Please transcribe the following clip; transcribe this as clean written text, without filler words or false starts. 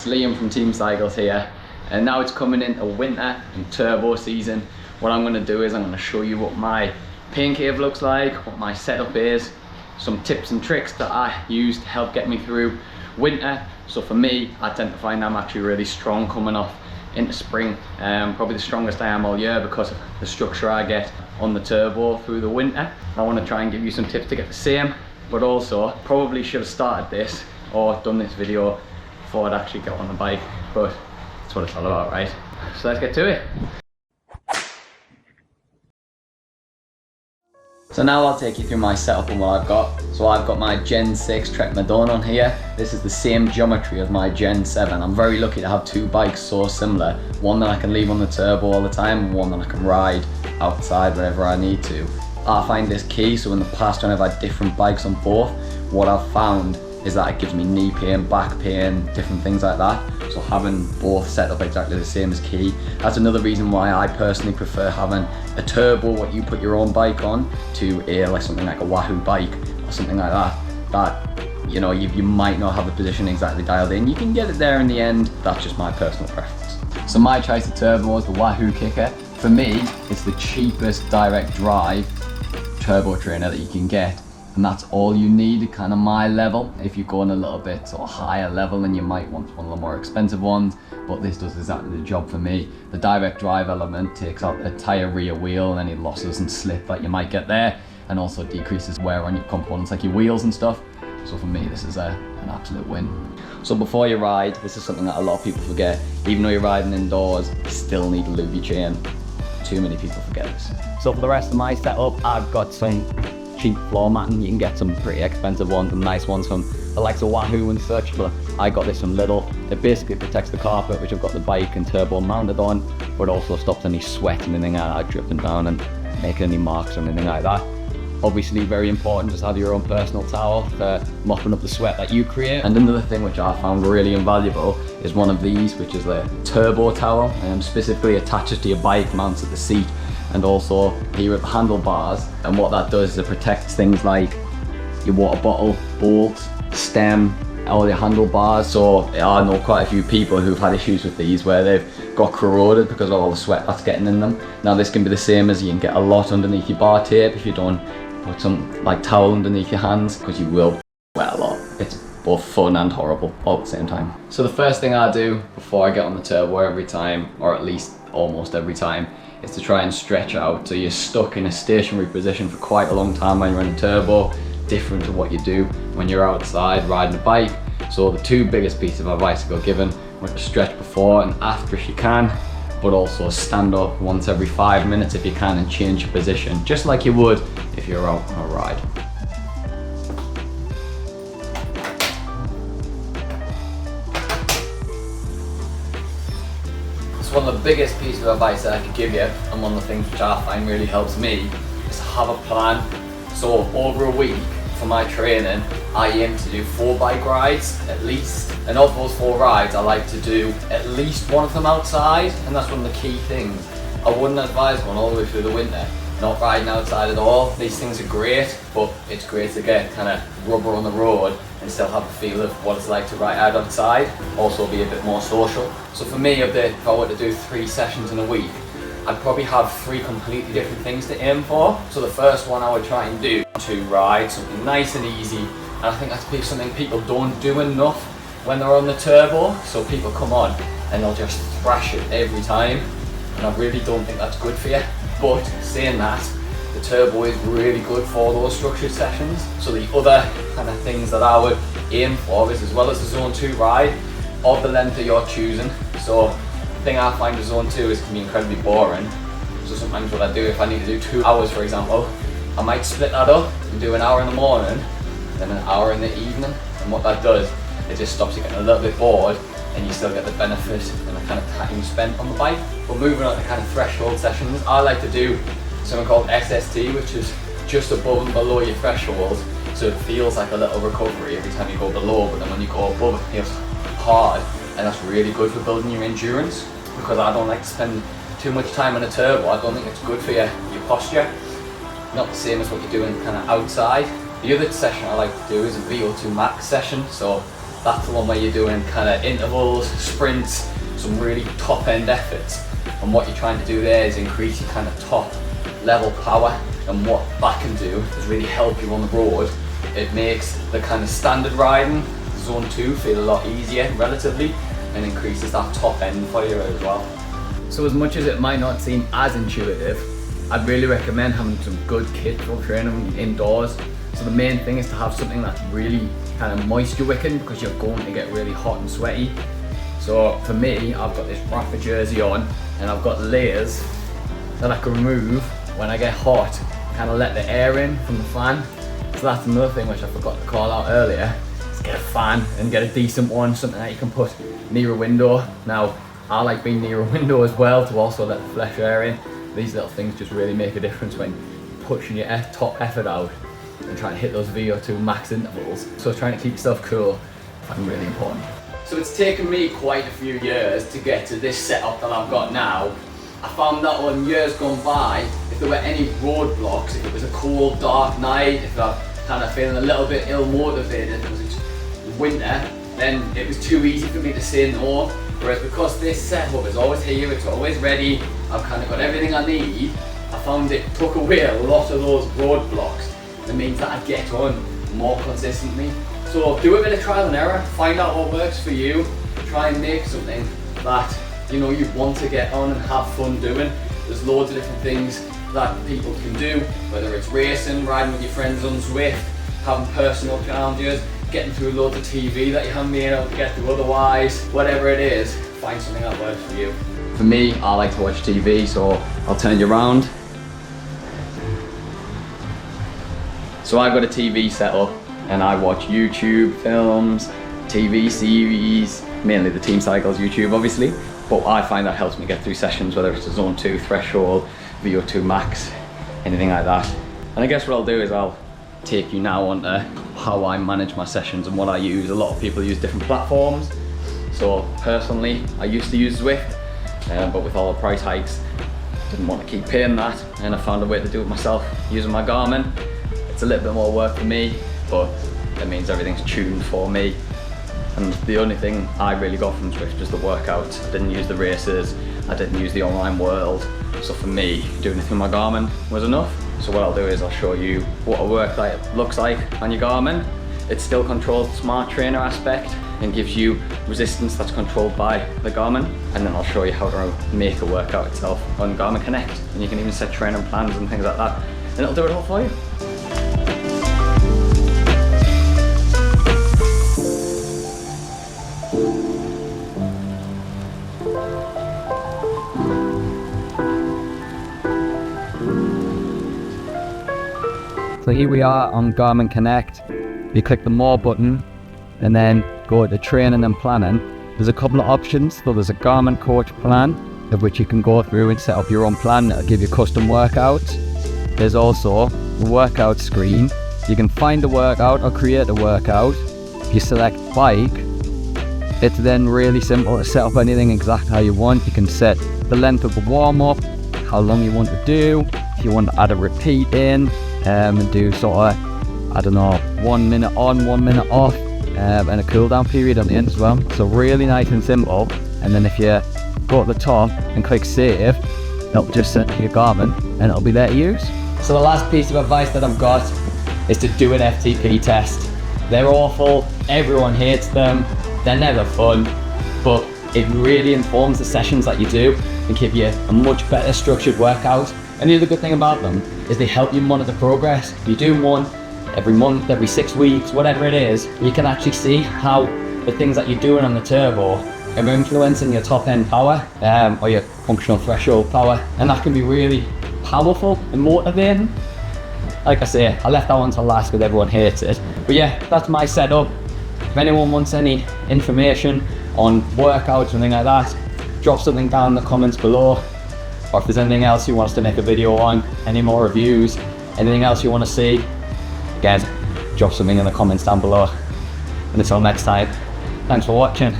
It's Liam from Team Cycles here, and now it's coming into winter and turbo season. What I'm going to do is I'm going to show you what my pain cave looks like, what my setup is, some tips and tricks that I use to help get me through winter. So for me, I tend to find I'm actually really strong coming off into spring, probably the strongest I am all year because of the structure I get on the turbo through the winter. I want to try and give you some tips to get the same, but also probably should have started this or done this video before I'd actually get on the bike, but that's what it's all about, right? So let's get to it. So now I'll take you through my setup and what I've got. So I've got my Gen 6 Trek Madonna on here. This is the same geometry as my Gen 7. I'm very lucky to have two bikes so similar. One that I can leave on the turbo all the time, and one that I can ride outside whenever I need to. I find this key, so in the past when I've had different bikes on both, what I've found is that it gives me knee pain, back pain, different things like that. So having both set up exactly the same is key. That's another reason why I personally prefer having a turbo, what you put your own bike on, to like something like a Wahoo bike or something like that. That, you know, you might not have the position exactly dialed in. You can get it there in the end. That's just my personal preference. So my choice of turbo is the Wahoo KICKR. For me, it's the cheapest direct drive turbo trainer that you can get. And that's all you need, kind of my level. If you're going a little bit sort of higher level, then you might want one of the more expensive ones, but this does exactly the job for me. The direct drive element takes out the entire rear wheel and any losses and slip that you might get there, and also decreases wear on your components like your wheels and stuff. So for me, this is an absolute win. So before you ride, this is something that a lot of people forget. Even though you're riding indoors, you still need to lube your chain. Too many people forget this. So for the rest of my setup, I've got some cheap floor matting. You can get some pretty expensive ones and nice ones from the likes of Wahoo and such, but I got this from Lidl. It basically protects the carpet, which I've got the bike and turbo mounted on, but also stops any sweat and anything like that dripping down and making any marks or anything like that. Obviously very important, just have your own personal towel for mopping up the sweat that you create. And another thing which I found really invaluable is one of these, which is a turbo towel, and specifically attaches to your bike, mounts at the seat, and also here at the handlebars. And what that does is it protects things like your water bottle, bolts, stem, all your handlebars. So I know quite a few people who've had issues with these where they've got corroded because of all the sweat that's getting in them. Now this can be the same, as you can get a lot underneath your bar tape if you don't put some like towel underneath your hands, because you will sweat a lot. It's both fun and horrible all at the same time. So the first thing I do before I get on the turbo every time, or at least almost every time, is to try and stretch out. So you're stuck in a stationary position for quite a long time when you're in a turbo, different to what you do when you're outside riding a bike. So the two biggest pieces of advice I got given were to stretch before and after if you can, but also stand up once every 5 minutes if you can and change your position, just like you would if you're out on a ride. One of the biggest pieces of advice that I could give you, and one of the things which I find really helps me, is to have a plan. So over a week for my training, I aim to do 4 bike rides at least, and of those 4 rides I like to do at least one of them outside, and that's one of the key things. I wouldn't advise going all the way through the winter not riding outside at all. These things are great, but it's great to get kind of rubber on the road and still have a feel of what it's like to ride out outside, also be a bit more social. So for me, if I were to do 3 sessions in a week, I'd probably have 3 completely different things to aim for. So the first one I would try and do to ride something nice and easy, and I think that's something people don't do enough when they're on the turbo. So people come on and they'll just thrash it every time, and I really don't think that's good for you. But saying that, the turbo is really good for those structured sessions. So the other kind of things that I would aim for is, as well as the zone 2 ride, of the length that you're choosing. So the thing I find with zone 2 is can be incredibly boring. So sometimes what I do, if I need to do 2 hours for example, I might split that up and do an hour in the morning, then an hour in the evening. And what that does, it just stops you getting a little bit bored, and you still get the benefit and the kind of time spent on the bike. But moving on to kind of threshold sessions, I like to do something called SST, which is just above and below your threshold. So it feels like a little recovery every time you go below, but then when you go above, it feels hard, and that's really good for building your endurance, because I don't like to spend too much time on a turbo. I don't think it's good for your posture. Not the same as what you're doing kind of outside. The other session I like to do is a VO2 max session. So That's the one where you're doing kind of intervals, sprints, some really top end efforts. And what you're trying to do there is increase your kind of top level power. And what that can do is really help you on the road. It makes the kind of standard riding, zone 2, feel a lot easier relatively, and increases that top end for you as well. So as much as it might not seem as intuitive, I'd really recommend having some good kit for training indoors. So the main thing is to have something that's really kind of moisture wicking, because you're going to get really hot and sweaty. So for me, I've got this Rafa jersey on, and I've got layers that I can remove when I get hot, kind of let the air in from the fan. So that's another thing which I forgot to call out earlier, is get a fan and get a decent one, something that you can put near a window. Now, I like being near a window as well to also let the fresh air in. These little things just really make a difference when pushing your top effort out and trying to hit those VO2 max intervals. So trying to keep yourself cool, I find really important. So it's taken me quite a few years to get to this setup that I've got now. I found that on years gone by, if there were any roadblocks, if it was a cold, dark night, if I'm kind of feeling a little bit ill-motivated, if it was winter, then it was too easy for me to say no. Whereas because this setup is always here, it's always ready, I've kind of got everything I need, I found it took away a lot of those roadblocks. It means that I get on more consistently. So do a bit of trial and error, find out what works for you, try and make something that you know you want to get on and have fun doing. There's loads of different things that people can do, whether it's racing, riding with your friends on Zwift, having personal challenges, getting through loads of TV that you haven't been able to get through otherwise. Whatever it is, find something that works for you. For me, I like to watch TV, so I'll turn you around. So I've got a TV set up and I watch YouTube films, TV series, mainly the Team Cycles YouTube obviously, but I find that helps me get through sessions, whether it's a zone 2 threshold, VO2 max, anything like that. And I guess what I'll do is I'll take you now on to how I manage my sessions and what I use. A lot of people use different platforms. So personally, I used to use Zwift, but with all the price hikes, didn't want to keep paying that, and I found a way to do it myself using my Garmin. It's a little bit more work for me, but it means everything's tuned for me. And the only thing I really got from Zwift was the workouts. I didn't use the races, I didn't use the online world. So for me, doing it through my Garmin was enough. So what I'll do is I'll show you what a workout looks like on your Garmin. It still controls the smart trainer aspect and gives you resistance that's controlled by the Garmin. And then I'll show you how to make a workout itself on Garmin Connect. And you can even set training plans and things like that. And it'll do it all for you. So here we are on Garmin Connect. You click the More button and then go to Training and Planning. There's a couple of options. So there's a Garmin Coach Plan, of which you can go through and set up your own plan that'll give you custom workouts. There's also a workout screen. You can find a workout or create a workout. If you select bike, it's then really simple to set up anything exactly how you want. You can set the length of the warm-up, how long you want to do, if you want to add a repeat in, and do sort of, I don't know, 1 minute on, 1 minute off, and a cool down period on the end as well. So really nice and simple. And then if you go to the top and click save, it'll just send to your Garmin and it'll be there to use. So the last piece of advice that I've got is to do an FTP test. They're awful, everyone hates them, they're never fun, but it really informs the sessions that you do and give you a much better structured workout. And the other good thing about them is they help you monitor progress. If you do one every month, every 6 weeks, whatever it is, you can actually see how the things that you're doing on the turbo are influencing your top end power or your functional threshold power. And that can be really powerful and motivating. Like I say, I left that one to last because everyone hates it. But yeah, that's my setup. If anyone wants any information on workouts or anything like that, drop something down in the comments below. Or if there's anything else you want us to make a video on, any more reviews, anything else you want to see, again, drop something in the comments down below. And until next time, thanks for watching.